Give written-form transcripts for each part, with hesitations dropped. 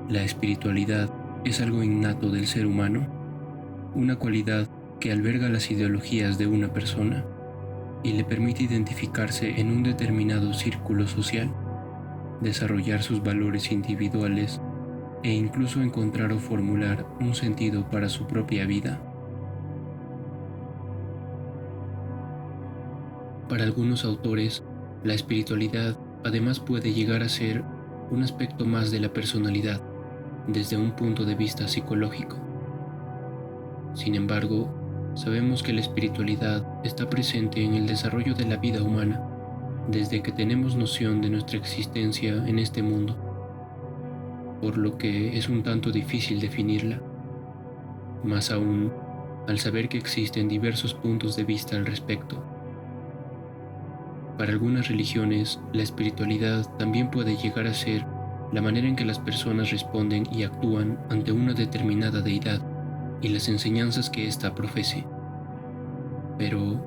La espiritualidad es algo innato del ser humano, una cualidad que alberga las ideologías de una persona y le permite identificarse en un determinado círculo social, desarrollar sus valores individuales e incluso encontrar o formular un sentido para su propia vida. Para algunos autores, la espiritualidad además puede llegar a ser un aspecto más de la personalidad, desde un punto de vista psicológico. Sin embargo, sabemos que la espiritualidad está presente en el desarrollo de la vida humana, desde que tenemos noción de nuestra existencia en este mundo, por lo que es un tanto difícil definirla, más aún al saber que existen diversos puntos de vista al respecto. Para algunas religiones, la espiritualidad también puede llegar a ser la manera en que las personas responden y actúan ante una determinada deidad y las enseñanzas que ésta profese. Pero,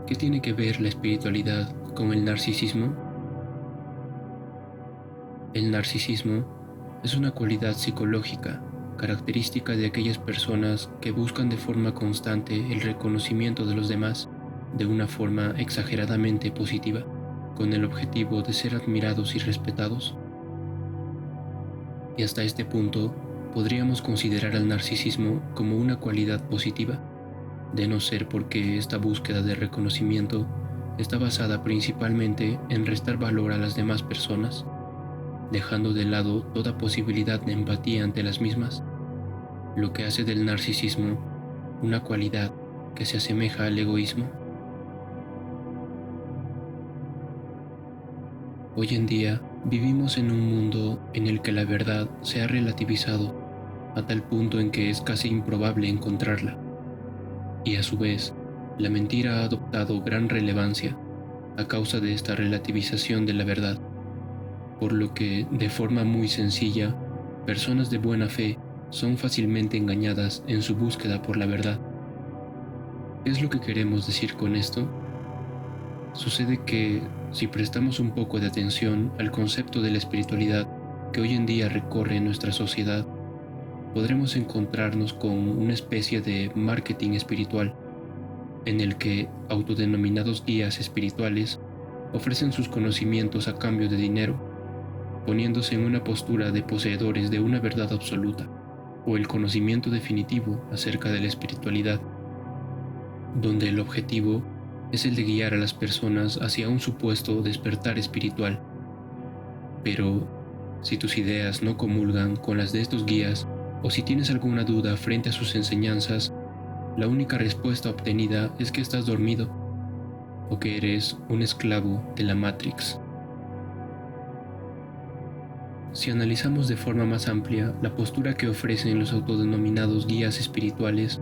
¿qué tiene que ver la espiritualidad con el narcisismo? El narcisismo es una cualidad psicológica característica de aquellas personas que buscan de forma constante el reconocimiento de los demás de una forma exageradamente positiva, con el objetivo de ser admirados y respetados. Y hasta este punto, podríamos considerar al narcisismo como una cualidad positiva, de no ser porque esta búsqueda de reconocimiento está basada principalmente en restar valor a las demás personas, dejando de lado toda posibilidad de empatía ante las mismas, lo que hace del narcisismo una cualidad que se asemeja al egoísmo. Hoy en día vivimos en un mundo en el que la verdad se ha relativizado a tal punto en que es casi improbable encontrarla, y a su vez, la mentira ha adoptado gran relevancia a causa de esta relativización de la verdad, por lo que, de forma muy sencilla, personas de buena fe son fácilmente engañadas en su búsqueda por la verdad. ¿Qué es lo que queremos decir con esto? Sucede que, si prestamos un poco de atención al concepto de la espiritualidad que hoy en día recorre nuestra sociedad, podremos encontrarnos con una especie de marketing espiritual, en el que autodenominados guías espirituales ofrecen sus conocimientos a cambio de dinero, poniéndose en una postura de poseedores de una verdad absoluta, o el conocimiento definitivo acerca de la espiritualidad, donde el objetivo es el de guiar a las personas hacia un supuesto despertar espiritual. Pero, si tus ideas no comulgan con las de estos guías, o si tienes alguna duda frente a sus enseñanzas, la única respuesta obtenida es que estás dormido, o que eres un esclavo de la Matrix. Si analizamos de forma más amplia la postura que ofrecen los autodenominados guías espirituales,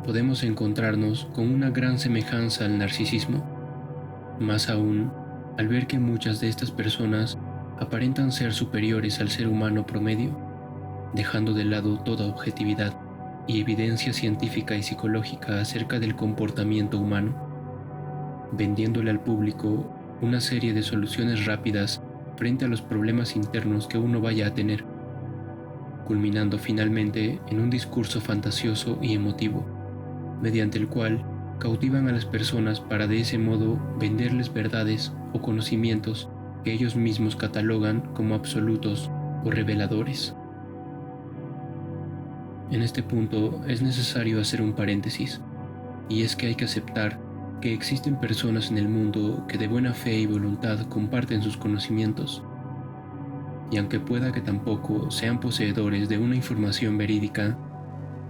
podemos encontrarnos con una gran semejanza al narcisismo, más aún al ver que muchas de estas personas aparentan ser superiores al ser humano promedio, dejando de lado toda objetividad y evidencia científica y psicológica acerca del comportamiento humano, vendiéndole al público una serie de soluciones rápidas frente a los problemas internos que uno vaya a tener, culminando finalmente en un discurso fantasioso y emotivo, mediante el cual cautivan a las personas para de ese modo venderles verdades o conocimientos que ellos mismos catalogan como absolutos o reveladores. En este punto es necesario hacer un paréntesis, y es que hay que aceptar que existen personas en el mundo que de buena fe y voluntad comparten sus conocimientos, y aunque pueda que tampoco sean poseedores de una información verídica,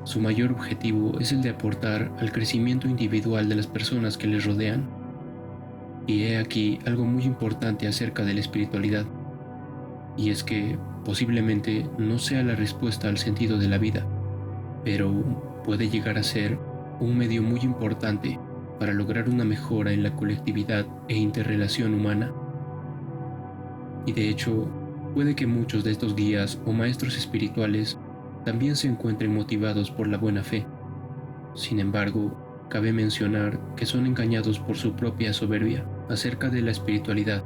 su mayor objetivo es el de aportar al crecimiento individual de las personas que les rodean. Y he aquí algo muy importante acerca de la espiritualidad, y es que posiblemente no sea la respuesta al sentido de la vida, pero puede llegar a ser un medio muy importante para lograr una mejora en la colectividad e interrelación humana. Y de hecho, puede que muchos de estos guías o maestros espirituales también se encuentren motivados por la buena fe. Sin embargo, cabe mencionar que son engañados por su propia soberbia acerca de la espiritualidad,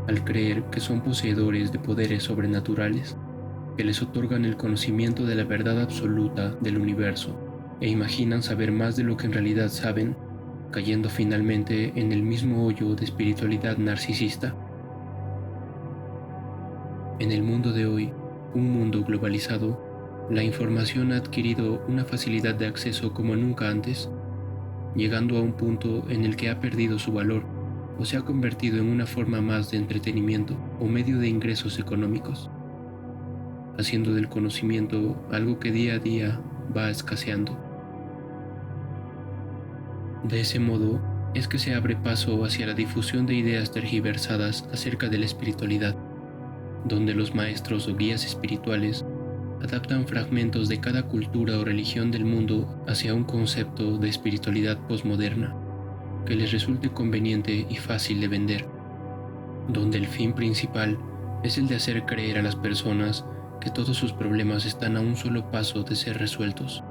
al creer que son poseedores de poderes sobrenaturales, que les otorgan el conocimiento de la verdad absoluta del universo e imaginan saber más de lo que en realidad saben, cayendo finalmente en el mismo hoyo de espiritualidad narcisista. En el mundo de hoy, un mundo globalizado, la información ha adquirido una facilidad de acceso como nunca antes, llegando a un punto en el que ha perdido su valor o se ha convertido en una forma más de entretenimiento o medio de ingresos económicos, haciendo del conocimiento algo que día a día va escaseando. De ese modo es que se abre paso hacia la difusión de ideas tergiversadas acerca de la espiritualidad, donde los maestros o guías espirituales adaptan fragmentos de cada cultura o religión del mundo hacia un concepto de espiritualidad posmoderna que les resulte conveniente y fácil de vender, donde el fin principal es el de hacer creer a las personas que todos sus problemas están a un solo paso de ser resueltos,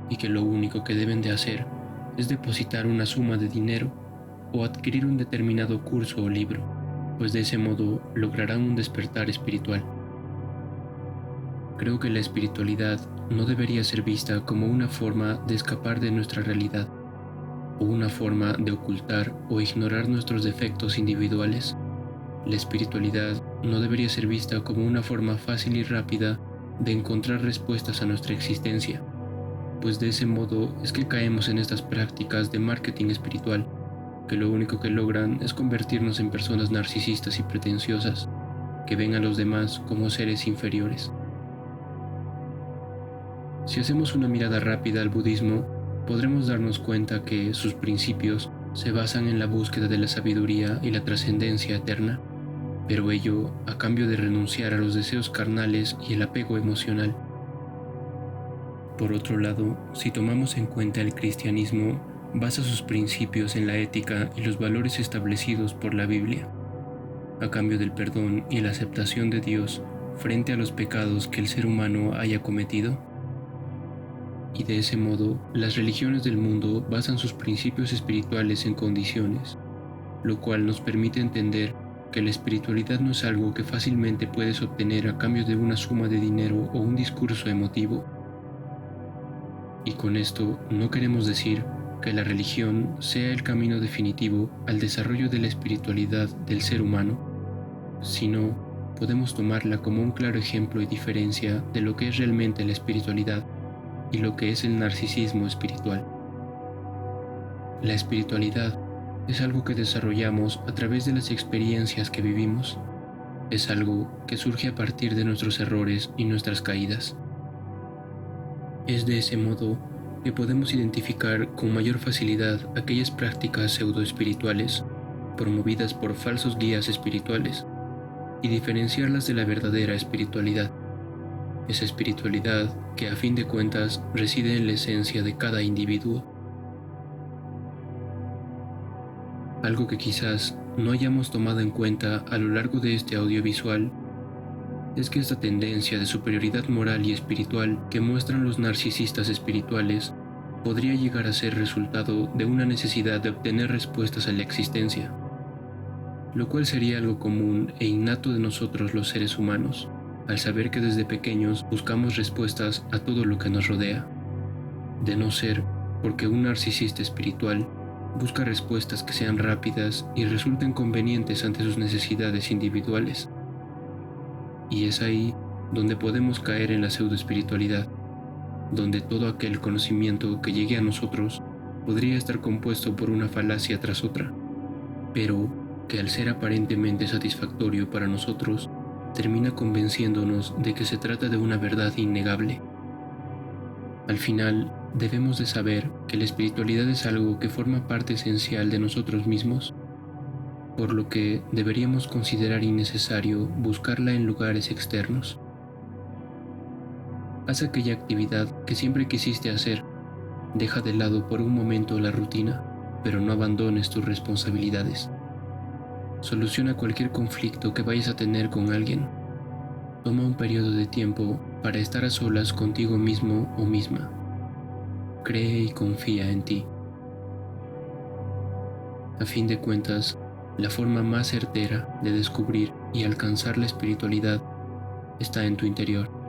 y que lo único que deben de hacer es depositar una suma de dinero o adquirir un determinado curso o libro, pues de ese modo lograrán un despertar espiritual. Creo que la espiritualidad no debería ser vista como una forma de escapar de nuestra realidad, o una forma de ocultar o ignorar nuestros defectos individuales. La espiritualidad no debería ser vista como una forma fácil y rápida de encontrar respuestas a nuestra existencia, pues de ese modo es que caemos en estas prácticas de marketing espiritual, que lo único que logran es convertirnos en personas narcisistas y pretenciosas, que ven a los demás como seres inferiores. Si hacemos una mirada rápida al budismo, podremos darnos cuenta que sus principios se basan en la búsqueda de la sabiduría y la trascendencia eterna, pero ello a cambio de renunciar a los deseos carnales y el apego emocional. Por otro lado, si tomamos en cuenta el cristianismo, basa sus principios en la ética y los valores establecidos por la Biblia, a cambio del perdón y la aceptación de Dios frente a los pecados que el ser humano haya cometido. Y de ese modo, las religiones del mundo basan sus principios espirituales en condiciones, lo cual nos permite entender que la espiritualidad no es algo que fácilmente puedes obtener a cambio de una suma de dinero o un discurso emotivo. Y con esto no queremos decir que la religión sea el camino definitivo al desarrollo de la espiritualidad del ser humano, sino podemos tomarla como un claro ejemplo y diferencia de lo que es realmente la espiritualidad y lo que es el narcisismo espiritual. La espiritualidad es algo que desarrollamos a través de las experiencias que vivimos. Es algo que surge a partir de nuestros errores y nuestras caídas. Es de ese modo que podemos identificar con mayor facilidad aquellas prácticas pseudoespirituales promovidas por falsos guías espirituales y diferenciarlas de la verdadera espiritualidad. Esa espiritualidad que a fin de cuentas reside en la esencia de cada individuo. Algo que quizás no hayamos tomado en cuenta a lo largo de este audiovisual es que esta tendencia de superioridad moral y espiritual que muestran los narcisistas espirituales podría llegar a ser resultado de una necesidad de obtener respuestas a la existencia, lo cual sería algo común e innato de nosotros los seres humanos, al saber que desde pequeños buscamos respuestas a todo lo que nos rodea, de no ser porque un narcisista espiritual busca respuestas que sean rápidas y resulten convenientes ante sus necesidades individuales. Y es ahí donde podemos caer en la pseudoespiritualidad, donde todo aquel conocimiento que llegue a nosotros podría estar compuesto por una falacia tras otra, pero que al ser aparentemente satisfactorio para nosotros, termina convenciéndonos de que se trata de una verdad innegable. Al final, debemos de saber que la espiritualidad es algo que forma parte esencial de nosotros mismos, por lo que deberíamos considerar innecesario buscarla en lugares externos. Haz aquella actividad que siempre quisiste hacer, deja de lado por un momento la rutina, pero no abandones tus responsabilidades. Soluciona cualquier conflicto que vayas a tener con alguien. Toma un periodo de tiempo para estar a solas contigo mismo o misma. Cree y confía en ti. A fin de cuentas, la forma más certera de descubrir y alcanzar la espiritualidad está en tu interior.